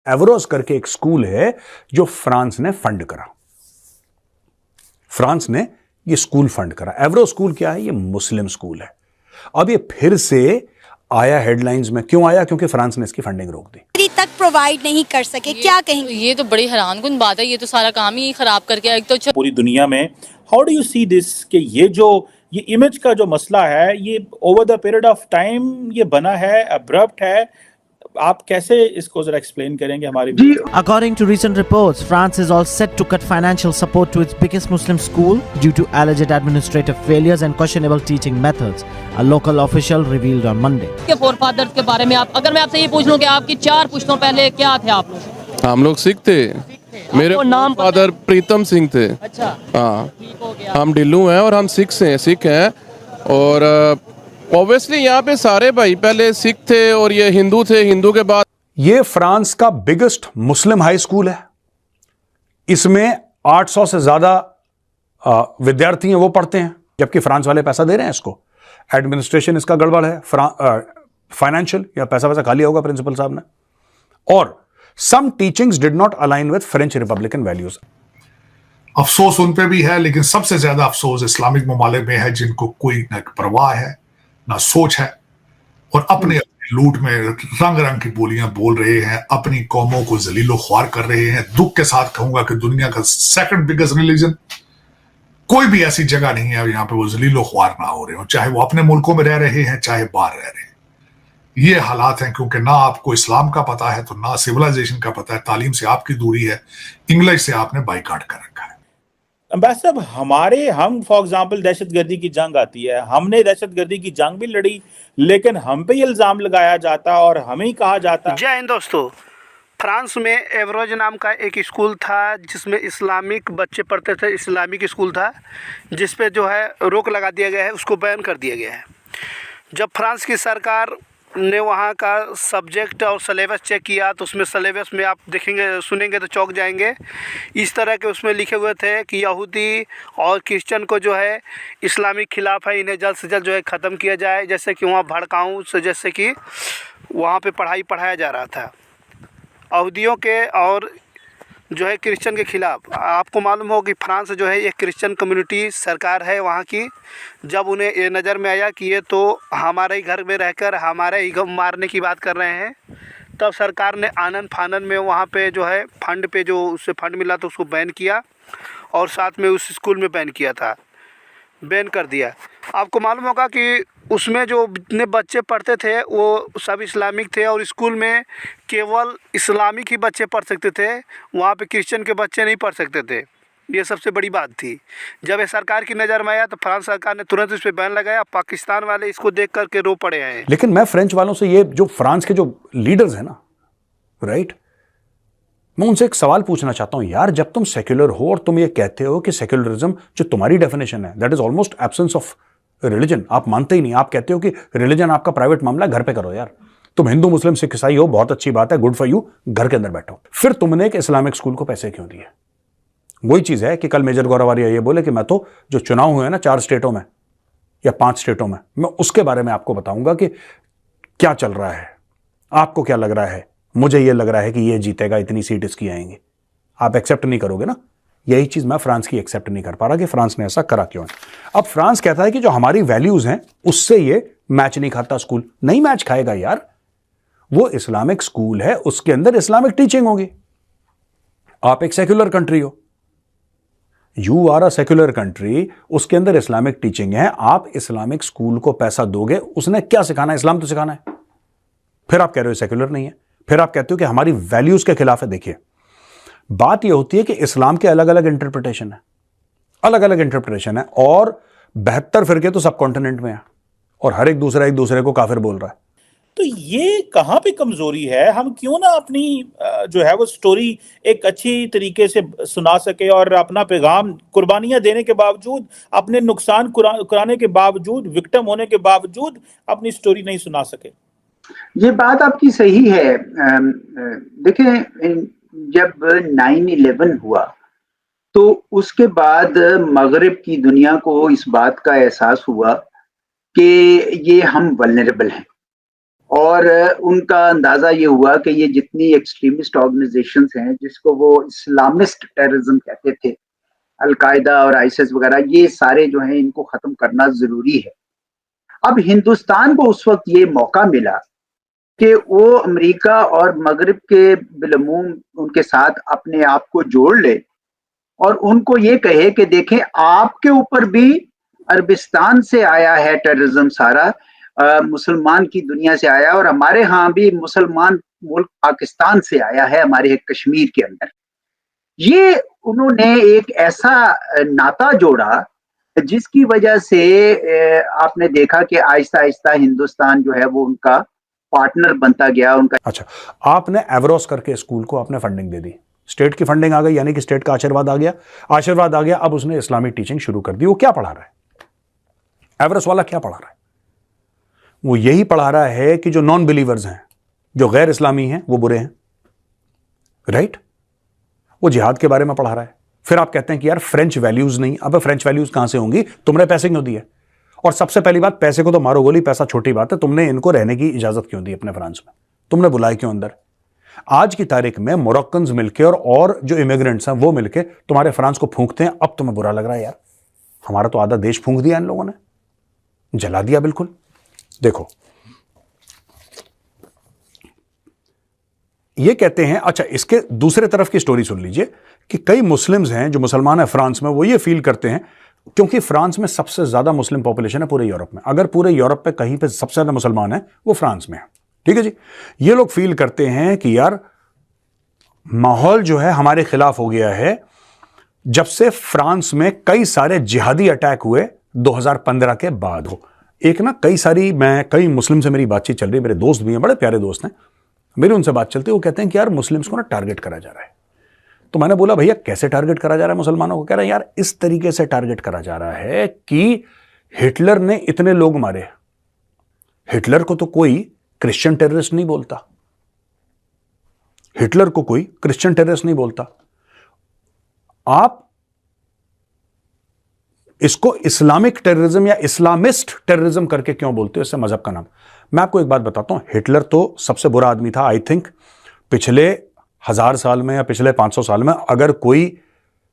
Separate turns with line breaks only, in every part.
एवरोस करके एक स्कूल है जो फ्रांस ने फंड करा। फ्रांस ने ये स्कूल फंड करा। एवरो स्कूल क्या है? ये मुस्लिम स्कूल है। अब ये फिर से आया हेडलाइंस में। क्यों आया? क्योंकि फ्रांस ने इसकी फंडिंग रोक दी।
तक प्रोवाइड नहीं कर सके। क्या कहेंगे?
ये तो बड़ी हैरानकुन बात है। ये तो सारा काम ही खराब करके एक तो
पूरी दुनिया में how do you see this कि ये इमेज का जो मसला है, ये over the period of time ये बना है, अब्रप्ट है। आप कैसे इसको जरा एक्सप्लेन करेंगे हमारे जी?
According to recent reports, France is all set to cut financial support to its biggest Muslim school due to alleged administrative failures and questionable teaching methods, a local official revealed on Monday.
के forefathers के बारे में आप, अगर मैं आपसे ये पूछ लूं कि आपकी 4 पुश्तों पहले क्या थे आप लोग?
हम लोग सिख थे। मेरे
नाम
फादर प्रीतम सिंह थे।
अच्छा,
हाँ,
ठीक हो गया।
हम डिल्लू हैं और हम सिख हैं और ऑब्वियसली यहाँ पे सारे भाई पहले सिख थे और ये हिंदू थे। हिंदू के बाद
ये फ्रांस का बिगेस्ट मुस्लिम हाई स्कूल है। इसमें 800 से ज्यादा विद्यार्थी हैं, वो पढ़ते हैं, जबकि फ्रांस वाले पैसा दे रहे हैं इसको। एडमिनिस्ट्रेशन इसका गड़बड़ है, फाइनेंशियल या पैसा खा लिया होगा प्रिंसिपल साहब ने। और some teachings did not align with French republican values.
अफसोस उन पे भी है, लेकिन सबसे ज्यादा अफसोस इस्लामिक ममालिक में है, जिनको कोई न परवाह है ना सोच है और अपने लूट में रंग रंग की बोलियां बोल रहे हैं, अपनी कौमों को जलीलो ख्वार कर रहे हैं। दुख के साथ कहूंगा कि दुनिया का सेकंड बिगेस्ट रिलीजन, कोई भी ऐसी जगह नहीं है यहाँ पे वो जलीलो ख्वार ना हो रहे हो, चाहे वो अपने मुल्कों में रह रहे हैं चाहे बाहर रह रहे हैं। ये हालात हैं क्योंकि ना आपको इस्लाम का पता है तो ना सिविलाइजेशन का पता है, तालीम से आपकी दूरी है, इंग्लिश से आपने बाइकाट कर रखा है।
अम्बेसडर, हम फॉर एग्जांपल दहशतगर्दी की जंग आती है, हमने दहशतगर्दी की जंग भी लड़ी, लेकिन हम पे इल्जाम लगाया जाता और हमें ही कहा जाता।
जय हिंद दोस्तों। फ्रांस में एवरोज नाम का एक स्कूल था जिसमें इस्लामिक बच्चे पढ़ते थे। इस्लामिक स्कूल था जिस पे जो है रोक लगा दिया गया है, उसको बैन कर दिया गया है। जब फ्रांस की सरकार ने वहाँ का सब्जेक्ट और सिलेबस चेक किया तो उसमें सिलेबस में आप देखेंगे, सुनेंगे तो चौंक जाएंगे। इस तरह के उसमें लिखे हुए थे कि यहूदी और क्रिश्चियन को जो है इस्लामिक खिलाफ है, इन्हें जल्द से जल्द जो है ख़त्म किया जाए। जैसे कि वहाँ भड़काऊँ से, जैसे कि वहाँ पे पढ़ाया जा रहा था यहूदियों के और जो है क्रिश्चियन के खिलाफ। आपको मालूम हो कि फ्रांस जो है एक क्रिश्चियन कम्युनिटी सरकार है वहाँ की। जब उन्हें ये नज़र में आया कि ये तो हमारे ही घर में रहकर हमारे ही मारने की बात कर रहे हैं, तब सरकार ने आनन फानन में वहाँ पे जो है फंड पे जो उससे फंड मिला तो उसको बैन किया और साथ में उस स्कूल में बैन कर दिया। आपको मालूम होगा कि उसमें जो जितने बच्चे पढ़ते थे वो सब इस्लामिक थे और स्कूल में केवल इस्लामिक ही बच्चे पढ़ सकते थे, वहाँ पे क्रिश्चियन के बच्चे नहीं पढ़ सकते थे। ये सबसे बड़ी बात थी। जब ये सरकार की नज़र में आया तो फ्रांस सरकार ने तुरंत इस पर बैन लगाया। पाकिस्तान वाले इसको देख करके रो पड़े हैं।
लेकिन मैं फ्रेंच वालों से, ये जो फ्रांस के जो लीडर्स हैं ना, राइट, मैं उनसे एक सवाल पूछना चाहता हूं। यार, जब तुम सेक्युलर हो और तुम ये कहते हो कि सेक्युलरिज्म जो तुम्हारी डेफिनेशन है that is almost absence of religion, आप मानते ही नहीं। आप कहते हो कि रिलीजन आपका प्राइवेट मामला, घर पे करो। यार, तुम हिंदू मुस्लिम सिख ईसाई हो, बहुत अच्छी बात है, गुड फॉर यू, घर के अंदर बैठो। फिर तुमने एक इस्लामिक स्कूल को पैसे क्यों दिए? वही चीज है कि कल मेजर गौरवारिया ये बोले कि मैं तो जो चुनाव हुए ना 4 स्टेटों में या 5 स्टेटों में, मैं उसके बारे में आपको बताऊंगा कि क्या चल रहा है। आपको क्या लग रहा है? मुझे ये लग रहा है कि ये जीतेगा, इतनी सीट इसकी आएंगी। आप एक्सेप्ट नहीं करोगे ना? यही चीज मैं फ्रांस की एक्सेप्ट नहीं कर पा रहा कि फ्रांस ने ऐसा करा क्यों है। अब फ्रांस कहता है कि जो हमारी वैल्यूज हैं उससे ये मैच नहीं खाता। स्कूल नहीं मैच खाएगा यार, वो इस्लामिक स्कूल है, उसके अंदर इस्लामिक टीचिंग होगी। आप एक सेक्युलर कंट्री हो, you are a secular country, उसके अंदर इस्लामिक टीचिंग है। आप इस्लामिक स्कूल को पैसा दोगे, उसने क्या सिखाना है? इस्लाम तो सिखाना है। फिर आप कह रहे हो सेक्युलर नहीं है, फिर आप कहते हो कि हमारी वैल्यूज के खिलाफ है। देखिए, बात यह होती है कि इस्लाम के अलग अलग इंटरप्रिटेशन है, और 72 फिरके तो सब कॉन्टिनेंट में है और हर एक दूसरे को काफिर बोल रहा है।
तो ये कहाँ पे कमजोरी है? हम क्यों ना अपनी जो है वो स्टोरी एक अच्छी तरीके से सुना सके और अपना पैगाम कुर्बानियां देने के बावजूद, अपने नुकसान कराने के बावजूद, विक्टिम होने के बावजूद अपनी स्टोरी नहीं सुना सके?
ये बात आपकी सही है। देखिए, जब 9/11 हुआ तो उसके बाद मगरिब की दुनिया को इस बात का एहसास हुआ कि ये हम वल्नरेबल हैं और उनका अंदाजा ये हुआ कि ये जितनी एक्सट्रीमिस्ट ऑर्गेनाइजेशंस हैं जिसको वो इस्लामिस्ट टेररिज्म कहते थे, अलकायदा और आईसिस वगैरह, ये सारे जो हैं इनको खत्म करना जरूरी है। अब हिंदुस्तान को उस वक्त ये मौका मिला कि वो अमेरिका और मगरिब के बिलमूम उनके साथ अपने आप को जोड़ ले और उनको ये कहे कि देखें आपके ऊपर भी अरबिस्तान से आया है टेररिज्म सारा, मुसलमान की दुनिया से आया, और हमारे यहाँ भी मुसलमान मुल्क पाकिस्तान से आया है, हमारे एक कश्मीर के अंदर। ये उन्होंने एक ऐसा नाता जोड़ा जिसकी वजह से आपने देखा कि आहिस्ता आहिस्ता हिंदुस्तान जो है वो उनका पार्टनर बनता गया उनका।
अच्छा, आपने एवरोस करके स्कूल को आपने फंडिंग दे दी, स्टेट की फंडिंग आ गई, यानी कि स्टेट का आशीर्वाद आ गया। अब उसने इस्लामिक टीचिंग शुरू कर दी। वो क्या पढ़ा रहा है? एवरोस वाला क्या पढ़ा रहा है? वो यही पढ़ा रहा है कि जो नॉन बिलीवर्स हैं, जो गैर इस्लामी हैं, वो बुरे हैं, राइट? वो जिहाद के बारे में पढ़ा रहा है। फिर आप कहते हैं कि यार फ्रेंच वैल्यूज नहीं। अब फ्रेंच वैल्यूज कहां से होंगी? तुमने पैसे क्यों दिए? और सबसे पहली बात, पैसे को तो मारो गोली, पैसा छोटी बात है। तुमने इनको रहने की इजाजत क्यों दी अपने फ्रांस में? तुमने बुलाए क्यों अंदर? आज की तारीख में मोरक्कन्स मिलके और जो इमिग्रेंट्स हैं वो मिलके तुम्हारे फ्रांस को फूंकते हैं। अब तुम्हें बुरा लग रहा है यार, हमारा तो आधा देश फूंक दिया इन लोगों ने, जला दिया बिल्कुल। देखो, ये कहते हैं, अच्छा इसके दूसरे तरफ की स्टोरी सुन लीजिए कि कई मुस्लिम्स हैं जो मुसलमान हैं फ्रांस में, वो ये फील करते हैं, क्योंकि फ्रांस में सबसे ज्यादा मुस्लिम पॉपुलेशन है पूरे यूरोप में। अगर पूरे यूरोप पे कहीं पे सबसे ज्यादा मुसलमान है वो फ्रांस में है, ठीक है जी। ये लोग फील करते हैं कि यार माहौल जो है हमारे खिलाफ हो गया है, जब से फ्रांस में कई सारे जिहादी अटैक हुए 2015 के बाद हो। एक ना कई मुस्लिम से मेरी बातचीत चल रही है, मेरे दोस्त भी हैं, बड़े प्यारे दोस्त हैं मेरी, उनसे बात चलती है। वो कहते हैं कि यार मुस्लिम्स को ना टारगेट करा जा रहा है। तो मैंने बोला भैया कैसे टारगेट करा जा रहा है मुसलमानों को? कह रहे हैं यार इस तरीके से टारगेट करा जा रहा है कि हिटलर ने इतने लोग मारे, हिटलर को तो कोई क्रिश्चियन टेररिस्ट नहीं बोलता, हिटलर को कोई क्रिश्चियन टेररिस्ट नहीं बोलता, आप इसको इस्लामिक टेररिज्म या इस्लामिस्ट टेररिज्म करके क्यों बोलते हो? इससे मजहब का नाम। मैं आपको एक बात बताता हूं, हिटलर तो सबसे बुरा आदमी था। आई थिंक पिछले 1000 साल में या पिछले 500 साल में अगर कोई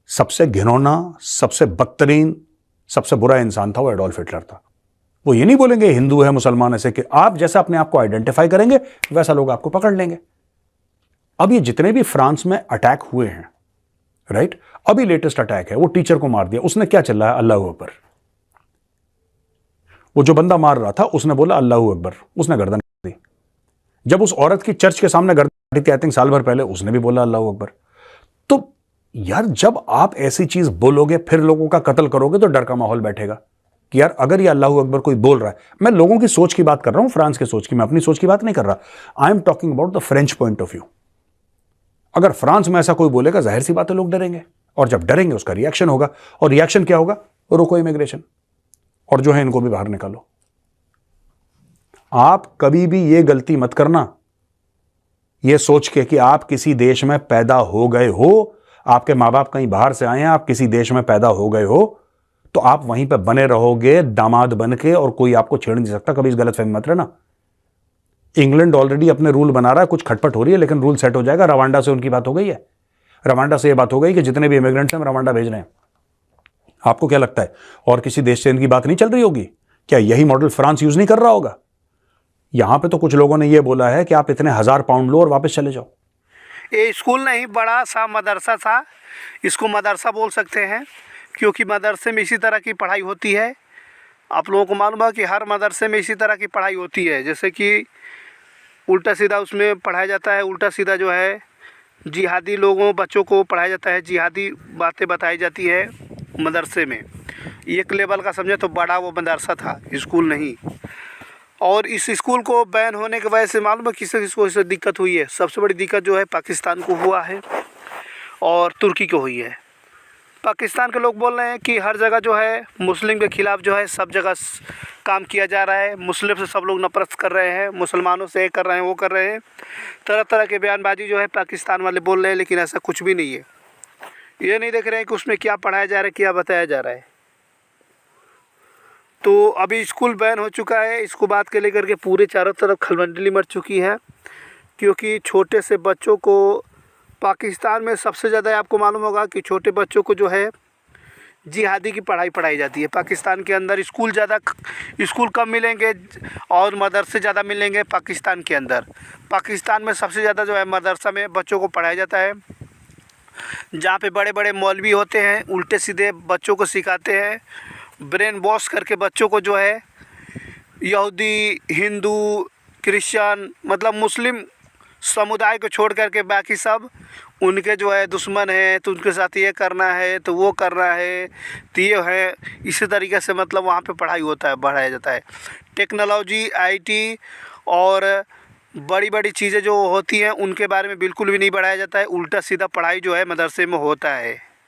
सबसे घिनौना, सबसे बदतरीन, सबसे बुरा इंसान था वो एडोल्फ हिटलर था। वो ये नहीं बोलेंगे हिंदू है मुसलमान ऐसे, कि आप जैसा अपने आप को आइडेंटिफाई करेंगे वैसा लोग आपको पकड़ लेंगे। अब ये जितने भी फ्रांस में अटैक हुए हैं, राइट, अभी लेटेस्ट अटैक है, वो टीचर को मार दिया, उसने क्या चिल्लाया? अल्लाहू अकबर। वो जो बंदा मार रहा था उसने बोला अल्लाहू अकबर, उसने गर्दन काट दी। जब उस औरत की चर्च के सामने गर्दन काटी थी, आई थिंक साल भर पहले, उसने भी बोला अल्लाहू अकबर। तो यार जब आप ऐसी चीज बोलोगे फिर लोगों का कत्ल करोगे तो डर का माहौल बैठेगा कि यार अगर ये अल्लाहू अकबर कोई बोल रहा है। मैं लोगों की सोच की बात कर रहा हूं, फ्रांस की सोच की, मैं अपनी सोच की बात नहीं कर रहा। I am talking about the French point of view. अगर फ्रांस में ऐसा कोई बोलेगा जाहिर सी बात है लोग डरेंगे, और जब डरेंगे उसका रिएक्शन होगा, और रिएक्शन क्या होगा? रोको इमिग्रेशन, और जो है इनको भी बाहर निकालो। आप कभी भी ये गलती मत करना, ये सोच के कि आप किसी देश में पैदा हो गए हो, आपके माँ बाप कहीं बाहर से आए हैं, आप किसी देश में पैदा हो गए हो तो आप वहीं पे बने रहोगे दामाद बन के, और कोई आपको छेड़ नहीं सकता। कभी इस गलतफहमी मत रहना। इंग्लैंड ऑलरेडी अपने रूल बना रहा है, कुछ खटपट हो रही है लेकिन रूल सेट हो जाएगा। रवांडा से उनकी बात हो गई है, रवांडा से ये बात हो गई कि जितने भी इमिग्रेंट्स हैं हम रवांडा भेज रहे हैं। आपको क्या लगता है और किसी देश से इनकी बात नहीं चल रही होगी? क्या यही मॉडल फ्रांस यूज नहीं कर रहा होगा? यहां पे तो कुछ लोगों ने यह बोला है कि आप इतने 1000 पाउंड लो और वापस चले जाओ।
ये स्कूल नहीं, बड़ा सा मदरसा था, इसको मदरसा बोल सकते हैं, क्योंकि मदरसे में इसी तरह की पढ़ाई होती है। आप लोगों को मालूम है कि हर मदरसे में इसी तरह की पढ़ाई होती है, जैसे कि उल्टा सीधा उसमें पढ़ाया जाता है। उल्टा सीधा जो है जिहादी लोगों बच्चों को पढ़ाया जाता है, जिहादी बातें बताई जाती है मदरसे में। एक लेवल का समझे तो बड़ा वो मदरसा था, स्कूल नहीं। और इस स्कूल को बैन होने की वजह से मालूम है किसी को इससे दिक्कत हुई है? सबसे बड़ी दिक्कत जो है पाकिस्तान को हुआ है और तुर्की को हुई है। पाकिस्तान के लोग बोल रहे हैं कि हर जगह जो है मुस्लिम के ख़िलाफ़ जो है सब जगह काम किया जा रहा है, मुस्लिम से सब लोग नफरत कर रहे हैं, मुसलमानों से ये कर रहे हैं वो कर रहे हैं, तरह तरह के बयानबाजी जो है पाकिस्तान वाले बोल रहे हैं। लेकिन ऐसा कुछ भी नहीं है। ये नहीं देख रहे हैं कि उसमें क्या पढ़ाया जा रहा है, क्या बताया जा रहा है। तो अभी स्कूल बैन हो चुका है। इसको बात के लेकर के पूरे चारों तरफ खलबंडली मच चुकी है, क्योंकि छोटे से बच्चों को पाकिस्तान में सबसे ज़्यादा आपको मालूम होगा कि छोटे बच्चों को जो है जिहादी की पढ़ाई पढ़ाई जाती है। पाकिस्तान के अंदर स्कूल कम मिलेंगे और मदरसे ज़्यादा मिलेंगे पाकिस्तान के अंदर। पाकिस्तान में सबसे ज़्यादा जो है मदरसा में बच्चों को पढ़ाया जाता है, जहाँ पे बड़े बड़े मौलवी होते हैं, उल्टे सीधे बच्चों को सिखाते हैं, ब्रेन वॉश करके बच्चों को जो है यहूदी, हिंदू, क्रिश्चियन मतलब मुस्लिम समुदाय को छोड़ करके बाकी सब उनके जो है दुश्मन है, तो उनके साथ ये करना है, तो वो करना है, तो ये है। इसी तरीके से मतलब वहाँ पे पढ़ाई होता है, बढ़ाया जाता है। टेक्नोलॉजी, आईटी और बड़ी बड़ी चीज़ें जो होती हैं उनके बारे में बिल्कुल भी नहीं बढ़ाया जाता है। उल्टा सीधा पढ़ाई जो है मदरसे में होता है।